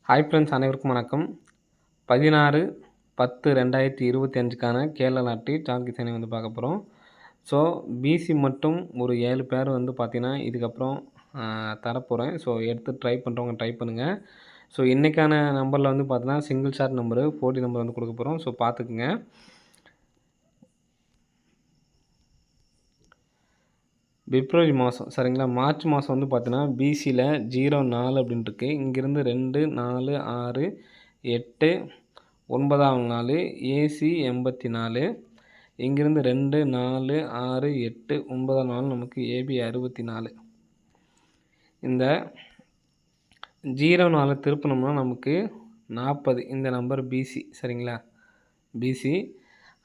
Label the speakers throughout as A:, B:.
A: Hi friends, அனைவருக்கும் வணக்கம். 16/10/2025க்கான Kerala lottery star கிசானை பார்க்க போகிறோம். ஸோ பிசி மட்டும் ஒரு 7 பேர் பார்த்தீங்கன்னா இதுக்கப்புறம் தரப்போகிறேன். ஸோ எடுத்து ட்ரை பண்ணுறவங்க ட்ரை பண்ணுங்கள். ஸோ இன்றைக்கான நம்பரில் பார்த்தீங்கன்னா சிங்கிள் ஷாட் நம்பரு 40 நம்பர் கொடுக்க போகிறோம். ஸோ பார்த்துக்குங்க. பிப்ரவரி மாதம் சரிங்களா, மார்ச் மாதம் பார்த்தீங்கன்னா பிசியில் 04 அப்படின்னு இருக்குது. இங்கேருந்து 2, 4, 6, 8, 9ஆம் நாள் ஏசி 84. இங்கேருந்து 2, 4, 6, 8, 9ஆம் நாள் நமக்கு ஏபி 64. இந்த 04 திருப்பினோம்னா நமக்கு 40. இந்த நம்பர் பிசி சரிங்களா. பிசி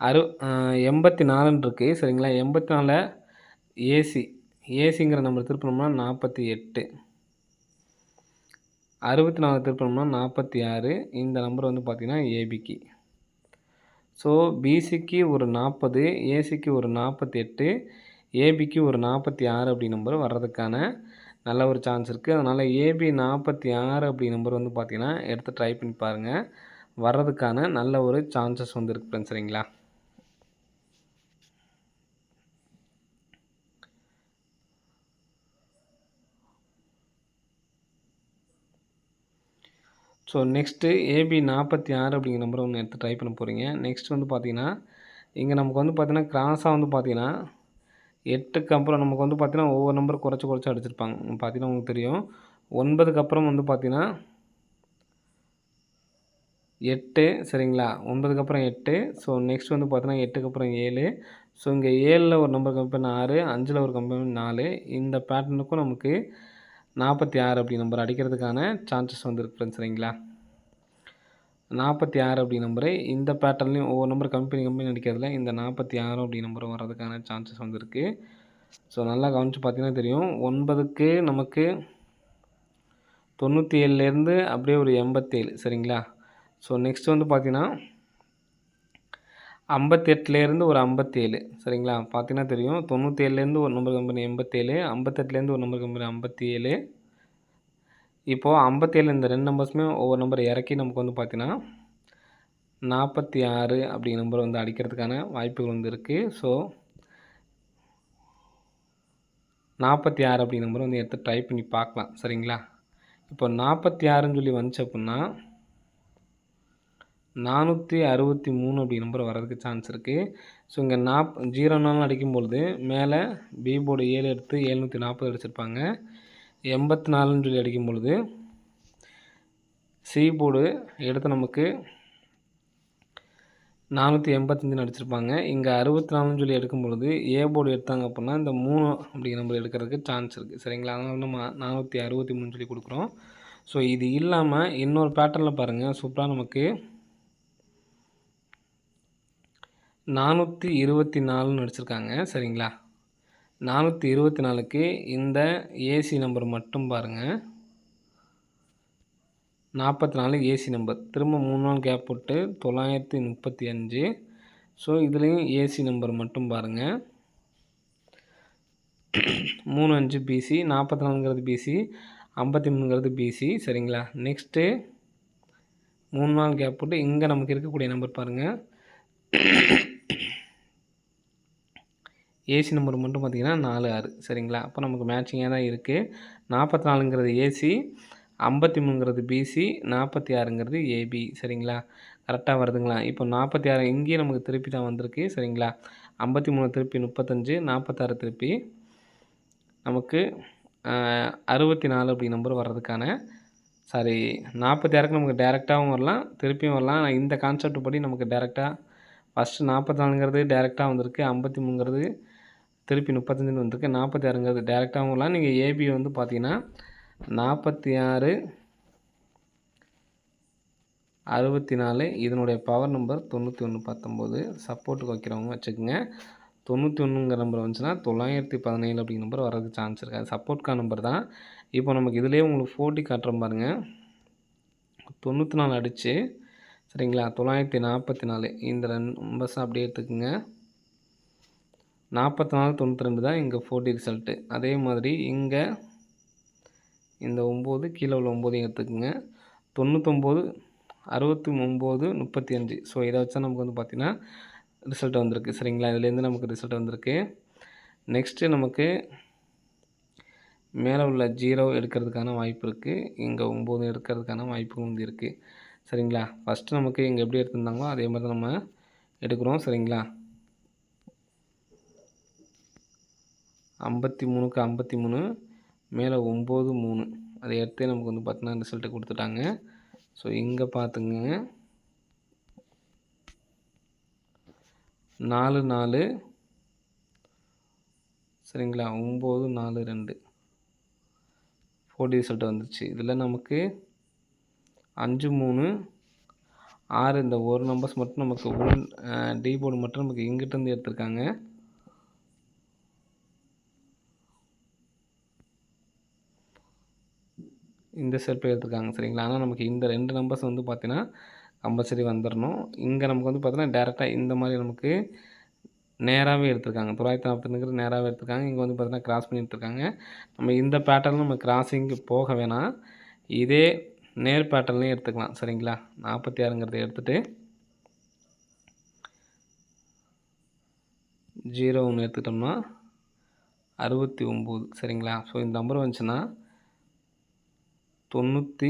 A: 84 இருக்குது சரிங்களா. 84 ஏசிங்கிற நம்பர் திருப்பினோம்னா 48. 64 திருப்பினோம்னா 46. இந்த நம்பர் பார்த்திங்கன்னா ஏபிக்கு. ஸோ பிசிக்கு ஒரு 40, ஏசிக்கு ஒரு 48, ஏபிக்கு ஒரு 46 அப்படி நம்பர் வர்றதுக்கான நல்ல ஒரு சான்ஸ் இருக்குது. அதனால் ஏபி 46 அப்படி நம்பர் பார்த்திங்கன்னா எடுத்து ட்ரை பண்ணி பாருங்கள். வர்றதுக்கான நல்ல ஒரு சான்சஸ் இருக்குது சரிங்களா. ஸோ நெக்ஸ்ட்டு ஏபி 46 அப்படிங்கிற நம்பரை எடுத்து ட்ரை பண்ண போகிறீங்க. நெக்ஸ்ட் பார்த்தீங்கன்னா இங்கே நமக்கு பார்த்தீங்கன்னா கிராஸாக பார்த்தீங்கன்னா 8க்கு அப்புறம் நமக்கு பார்த்தீங்கன்னா ஒவ்வொரு நம்பர் குறைச்சி அடிச்சிருப்பாங்க. பார்த்தீங்கன்னா உங்களுக்கு தெரியும். 9க்கு அப்புறம் பார்த்தீங்கன்னா 8 சரிங்களா. 9க்கு அப்புறம் 8. ஸோ நெக்ஸ்ட் பார்த்தீங்கன்னா 8க்கு அப்புறம் 7. ஸோ இங்கே 7ல் ஒரு நம்பர் கம்மி பண்ண 6, 5ல் ஒரு கம்மி பண்ண 4. இந்த பேட்டர்னுக்கும் நமக்கு 46 அப்படி நம்பர் அடிக்கிறதுக்கான சான்சஸ் இருக்குது சரிங்களா. 46 அப்படி நம்பரு இந்த பேட்டர்ன்லையும் ஒவ்வொரு நம்பர் கம்பெனி அடிக்கிறதுல இந்த 46 அப்படி நம்பர் வர்றதுக்கான சான்சஸ் இருக்குது. ஸோ நல்லா கவனித்து பார்த்தீங்கன்னா தெரியும். 9க்கு நமக்கு 97லேருந்து அப்படியே ஒரு 87 சரிங்களா. ஸோ நெக்ஸ்ட் பார்த்தீங்கன்னா 58லேருந்து ஒரு 57 சரிங்களா. பார்த்தீங்கன்னா தெரியும். 97லேருந்து ஒரு நம்பர் கம்பெனி 87, 58லேருந்து ஒரு நம்பர் கம்பெனி 57. இப்போது 57 இந்த 2 நம்பர்ஸுமே ஒவ்வொரு நம்பர் இறக்கி நமக்கு பார்த்தீங்கன்னா 46 அப்படி நம்பர் அடிக்கிறதுக்கான வாய்ப்புகள் இருக்குது. ஸோ 46 அப்படி நம்பர் எடுத்து ட்ரை பண்ணி பார்க்கலாம் சரிங்களா. இப்போ 46ன்னு சொல்லி வந்துச்சு அப்படின்னா 463 அப்படி நம்பர் வர்றதுக்கு சான்ஸ் இருக்குது. ஸோ இங்கே 04 அடிக்கும்பொழுது மேலே பி போர்டு 7 எடுத்து 740 அடிச்சிருப்பாங்க. 84ன்னு சொல்லி அடிக்கும்பொழுது சி போர்டு எடுத்து நமக்கு 485 அடிச்சிருப்பாங்க. இங்கே 64ன்னு சொல்லி எடுக்கும்பொழுது ஏ போர்டு எடுத்தாங்க அப்படின்னா இந்த 3 அப்படிங்கிற நம்பர் எடுக்கிறதுக்கு சான்ஸ் இருக்குது சரிங்களா. அதனால நம்ம 463 சொல்லி கொடுக்குறோம். ஸோ இது இல்லாமல் இன்னொரு பேட்டர்னில் பாருங்கள், சூப்பராக நமக்கு 424ன்னு அடிச்சிருக்காங்க சரிங்களா. 424க்கு இந்த ஏசி நம்பர் மட்டும் பாருங்கள். 44 ஏசி நம்பர். திரும்ப 3 நாள் கேப் போட்டு 935. ஸோ இதுலேயும் ஏசி நம்பர் மட்டும் பாருங்கள். 35 பிசி, 44ங்கிறது பிசி, 53ங்கிறது பிசி சரிங்களா. நெக்ஸ்ட்டு 3 நாள் கேப் போட்டு இங்கே நமக்கு இருக்கக்கூடிய நம்பர் பாருங்கள். ஏசி நம்பர் மட்டும் பார்த்திங்கன்னா 46 சரிங்களா. அப்போ நமக்கு மேட்சிங்காக தான் இருக்குது. 44ங்கிறது ஏசி, 53ங்கிறது பிசி, 46ங்கிறது ஏபி சரிங்களா. கரெக்டாக வருதுங்களா. இப்போ 46 இங்கேயும் நமக்கு திருப்பி தான் வந்திருக்கு சரிங்களா. 53 திருப்பி 35, 46 திருப்பி நமக்கு 64 அப்படி நம்பர் வர்றதுக்கான 46க்கு நமக்கு டேரெக்டாகவும் வரலாம், திருப்பியும் வரலாம். ஆனால் இந்த கான்செப்ட் படி நமக்கு டேரெக்டாக ஃபஸ்ட்டு 44ங்கிறது டேரெக்டாக வந்திருக்கு, 53ங்கிறது திருப்பி 35 வந்திருக்கு, 46ங்கிறது டேரெக்டாகவும் வரலாம். நீங்கள் ஏபி பார்த்தீங்கன்னா 46 64 இதனுடைய பவர் நம்பர் 9119 சப்போர்ட்டுக்கு வைக்கிறவங்க வச்சுக்கோங்க. 91ங்கிற நம்பர் வந்துச்சுன்னா 917 அப்படிங்கிற நம்பர் வர்றதுக்கு சான்ஸ் இருக்குது. அது சப்போர்ட்கான நம்பர் தான். இப்போ நமக்கு இதிலே உங்களுக்கு 40 காட்டுறோம் பாருங்கள். 94 அடித்து சரிங்களா. 944 இந்த 2 நம்பர்ஸ் அப்படியே எடுத்துக்கோங்க. 44 92 தான் இங்கே 40 ரிசல்ட்டு. அதே மாதிரி இங்கே இந்த 9 கீழே உள்ள 9 எடுத்துக்கோங்க. 99 69 35. ஸோ இதை வச்சா நமக்கு வந்து பார்த்திங்கன்னா ரிசல்ட் வந்திருக்கு. சரிங்களா, இதுலேருந்து நமக்கு ரிசல்ட் வந்திருக்கு. நெக்ஸ்ட்டு நமக்கு மேலே உள்ள 0 எடுக்கிறதுக்கான வாய்ப்பு இருக்குது. இங்கே 9 எடுக்கிறதுக்கான வாய்ப்பும் வந்து இருக்குது. சரிங்களா, ஃபஸ்ட்டு நமக்கு இங்கே எப்படி எடுத்திருந்தாங்களோ அதே மாதிரி தான் நம்ம எடுக்கிறோம். சரிங்களா, 53க்கு 53 மேலே 9 3 அதை எடுத்து நமக்கு வந்து பார்த்தீங்கன்னா ரிசல்ட்டு கொடுத்துட்டாங்க. ஸோ இங்கே பார்த்துங்க 4 4 சரிங்களா, 9 4 2 4D ரிசல்ட் வந்துருச்சு. இதில் நமக்கு 5 3 6 இந்த ஒரு நம்பர்ஸ் மட்டும் நமக்கு உள் டி போர்டு மட்டும் நமக்கு இங்கிட்டேருந்து எடுத்திருக்காங்க. இந்த செல்ஃபை எடுத்துருக்காங்க. சரிங்களா, ஆனால் நமக்கு இந்த 2 நம்பர்ஸ் வந்து பார்த்தீங்கன்னா கம்பல்சரி வந்துடணும். இங்கே நமக்கு வந்து பார்த்தீங்கன்னா டேரெக்டாக இந்த மாதிரி நமக்கு நேராகவே எடுத்திருக்காங்க. 942 நேராகவே எடுத்திருக்காங்க. இங்கே வந்து பார்த்தீங்கன்னா கிராஸ் பண்ணி எடுத்திருக்காங்க. நம்ம இந்த பேட்டர்னில் நம்ம கிராஸிங்கு போக வேணாம், இதே நேர் பேட்டர்ன்லேயும் எடுத்துக்கலாம். சரிங்களா, 46ங்கிறத எடுத்துகிட்டு 0 1 எடுத்துக்கிட்டோம்னா 69. சரிங்களா, ஸோ இந்த நம்பர் வந்துச்சுன்னா 94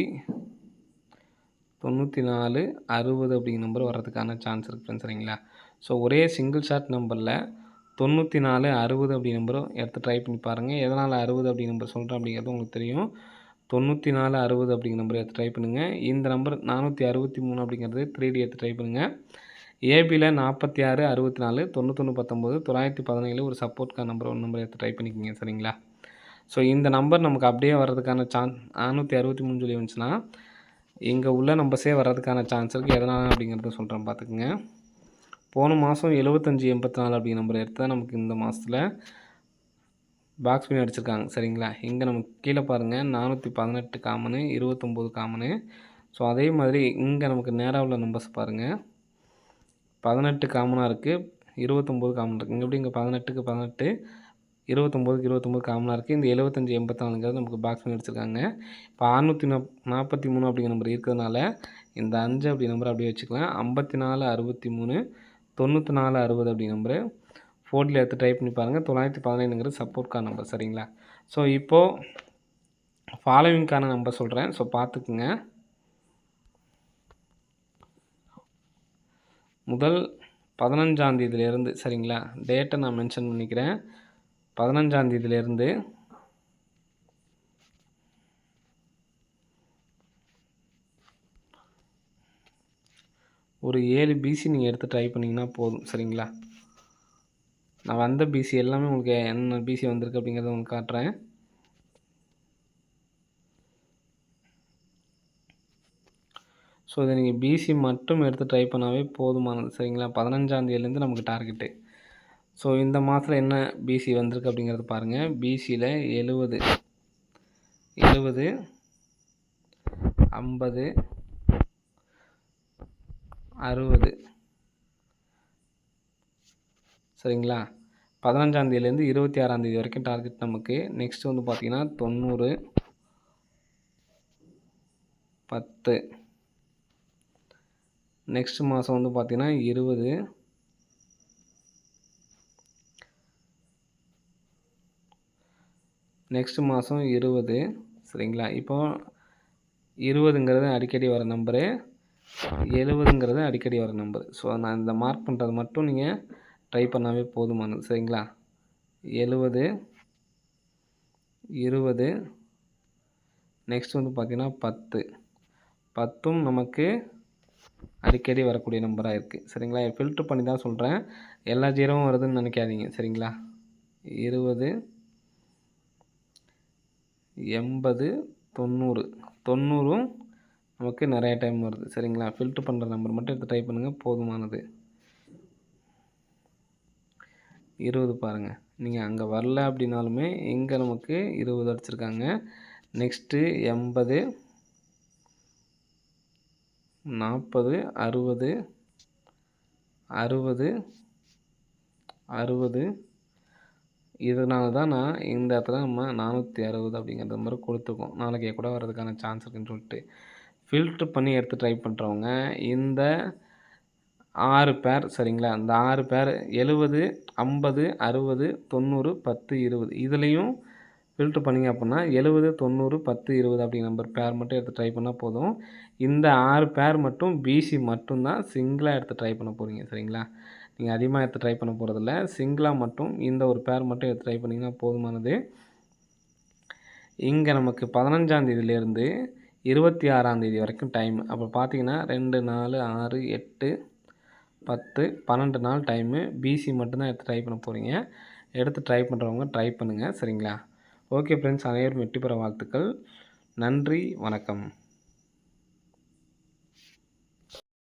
A: 60 அப்படிங்கிற நம்பர் வர்றதுக்கான சான்ஸ் இருக்குது ஃப்ரெண்ட்ஸ். சரிங்களா, ஸோ ஒரே சிங்கிள் ஷாட் நம்பரில் 94 60 அப்படி நம்பரும் எடுத்து ட்ரை பண்ணி பாருங்கள். எதனால் 60 அப்படிங்கிற நம்பர் சொல்கிறேன் அப்படிங்கிறது உங்களுக்கு தெரியும். 94 60 அப்படிங்கிற நம்பர் எடுத்து ட்ரை பண்ணுங்கள். இந்த நம்பர் 463 அப்படிங்கிறது 3D எடுத்து ட்ரை பண்ணுங்கள். ஏபியில் 46 64 91 19 917 ஒரு சப்போர்ட்கான நம்பர் ஒன் நம்பர் எடுத்து ட்ரை பண்ணிக்கிங்க. சரிங்களா, ஸோ இந்த நம்பர் நமக்கு அப்படியே வர்றதுக்கான 463 சொல்லி வந்துச்சுன்னா இங்கே உள்ள நம்பர்ஸே வர்றதுக்கான சான்ஸ் இருக்குது. எதனால் அப்படிங்கிறத சொல்கிறேன் பார்த்துக்குங்க. போன மாதம் 75 84 அப்படிங்கிற நம்பர் எடுத்து தான் நமக்கு இந்த மாதத்தில் பாக்ஸ் பண்ணி அடிச்சிருக்காங்க. சரிங்களா, இங்கே நமக்கு கீழே பாருங்கள் 418 காமனு 29 காமனு. ஸோ அதே மாதிரி இங்கே நமக்கு நேராக உள்ள நம்பர்ஸ் பாருங்கள், 18 காமனாக இருக்குது, 29 காமன் இருக்குது. இங்கே எப்படி இங்கே 18க்கு 18 29க்கு 29 காமனாக இருக்குது. இந்த 75 84ங்கிறது நமக்கு பாக்ஸ் பண்ணி அடிச்சிருக்காங்க. இப்போ 643 அப்படிங்கிற நம்பர் இருக்கிறதுனால இந்த 5 அப்படி நம்பர் அப்படியே வச்சுக்கலாம். 54 63 94 60 அப்படி நம்பரு 4D எடுத்து ட்ரை பண்ணி பாருங்கள். 917ங்கிறது சப்போர்ட்கான நம்பர். சரிங்களா, ஸோ இப்போது ஃபாலோவிங்கான நம்பர் சொல்கிறேன். ஸோ பார்த்துக்குங்க. முதல் 15ஆம் தேதியிலேருந்து, சரிங்களா, டேட்டை நான் மென்ஷன் பண்ணிக்கிறேன். 15ஆம் தேதியிலேருந்து ஒரு 7 பிசி நீங்கள் எடுத்து ட்ரை பண்ணிங்கன்னா போதும். சரிங்களா, நான் வந்த பிசி எல்லாமே உங்களுக்கு என்ன பிசி வந்திருக்கு அப்படிங்கிறத உங்களுக்கு காட்டுறேன். ஸோ இதை நீங்கள் பிசி மட்டும் எடுத்து ட்ரை பண்ணாவே போதுமானது. சரிங்களா, 15ஆம் தேதியிலேருந்து நமக்கு டார்கெட்டு. ஸோ இந்த மாதத்தில் என்ன பிசி வந்திருக்கு அப்படிங்கிறத பாருங்கள். பிசியில் 70 70 50 60 சரிங்களா, 15ஆம் தேதியிலேருந்து 26ஆம் தேதி வரைக்கும் டார்கெட் நமக்கு. நெக்ஸ்ட் வந்து பார்த்திங்கன்னா 90 10 நெக்ஸ்ட் மாதம் வந்து பார்த்திங்கன்னா 20 நெக்ஸ்ட் மாதம் 20 சரிங்களா. இப்போது 20ங்கிறது அடிக்கடி வர நம்பரு, 70ங்கிறது அடிக்கடி வர நம்பர். ஸோ நான் இந்த மார்க் பண்ணுறது மட்டும் நீங்கள் ட்ரை பண்ணாவே போதுமானது. சரிங்களா, 70 20 நெக்ஸ்ட் வந்து பார்த்திங்கன்னா 10 10ம் நமக்கு அடிக்கடி வரக்கூடிய நம்பராக இருக்குது. சரிங்களா, ஃபில்ட்ரு பண்ணி தான் சொல்கிறேன், எல்லா ஜீரோவும் வருதுன்னு நினைக்காதீங்க. சரிங்களா, 20 80 90 90ம் நமக்கு நிறைய டைம் வருது. சரிங்களா, ஃபில்ட்ரு பண்ணுற நம்பர் மட்டும் எடுத்து ட்ரை பண்ணுங்கள், போதுமானது. 20 பாருங்கள், நீங்கள் அங்கே வரல அப்படின்னாலுமே இங்கே நமக்கு 20 அடிச்சிருக்காங்க. நெக்ஸ்ட்டு 80 40 60 60 60 இதனால தான் நான் இந்த இடத்துல நம்ம 460 அப்படிங்கிற மாதிரி கொடுத்துருக்கோம். நாளைக்கே கூட வர்றதுக்கான சான்ஸ் இருக்குன்னு சொல்லிட்டு ஃபில்ட்ரு பண்ணி எடுத்து ட்ரை பண்ணுறவங்க இந்த 6 பேர் சரிங்களா? இந்த 6 பேர் 70, 50, 60, 90, 10, 20 இதுலேயும் ஃபில்ட்ரு பண்ணிங்க அப்புட்னா 70, 90, 10, 20 அப்படிங்கிற நம்பர் பேர் மட்டும் எடுத்து ட்ரை பண்ணா போதும். இந்த 6 பேர் மட்டும் பிசி மட்டும் தான் சிங்கிளா எடுத்து ட்ரை பண்ண போறீங்க சரிங்களா? நீங்க அதிகமா எடுத்து ட்ரை பண்ண போறதில்ல. சிங்கிளா மட்டும் இந்த ஒரு பேர் மட்டும் எடுத்து ட்ரை பண்ணீங்கன்னா போதுமானது. இங்க நமக்கு 15ஆம் தேதியிலேருந்து 26ஆம் தேதி வரைக்கும் டைம். அப்போ பார்த்தீங்கன்னா 2, 4, 6, 8, 10, 12 நாள் டைமு. பிசி மட்டும் தான் எடுத்து ட்ரை பண்ண போறீங்க. எடுத்து ட்ரை பண்ணுறவங்க ட்ரை பண்ணுங்க சரிங்களா? ஓகே ஃப்ரெண்ட்ஸ், அனைவரும் வெற்றி பெற வாழ்த்துக்கள். நன்றி, வணக்கம்.